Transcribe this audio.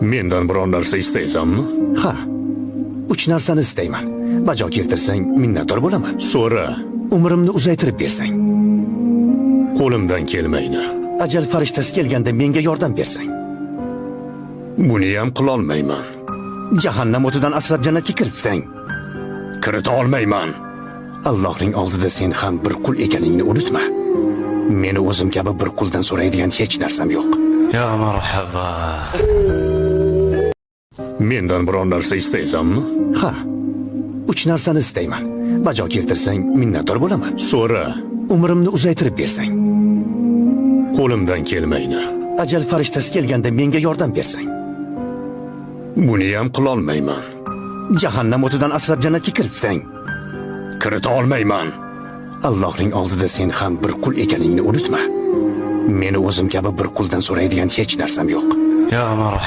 Mendan biron narsa istaysanmi? Ha, 3 narsani istayman. Bajo keltirsang minnatdor bo'laman. So'ra. Umrimni uzaytirib bersang. Qo'limdan kelmaydi. Ajal farishtasi kelganda menga yordam bersang. Buni ham qila olmayman. Jahannam o'tidan asrab jannatga kiritsang. Kirita olmayman. Allohning oldida sen ham bir qul ekaningni unutma. Meni o'zim kabi bir quldan so'raydigan hech narsam yo'q. Ya marhaba. Mendan biron narsa istaysanmi? Ha, 3 narsani istayman. Bajo keltirsang minnatdor bo'laman. So'ra. Umrimni uzaytirib bersang. Qo'limdan kelmaydi. Ajal farishtasi kelganda menga yordam bersang. Buni ham qila olmayman. Jahannam o'tidan asrab jannatga kiritsang. Kirita olmayman. Allohning oldida sen ham bir qul ekaningni unutma. Meni o'zim kabi bir quldan so'raydigan hech narsam yo'q. Ya marhaba.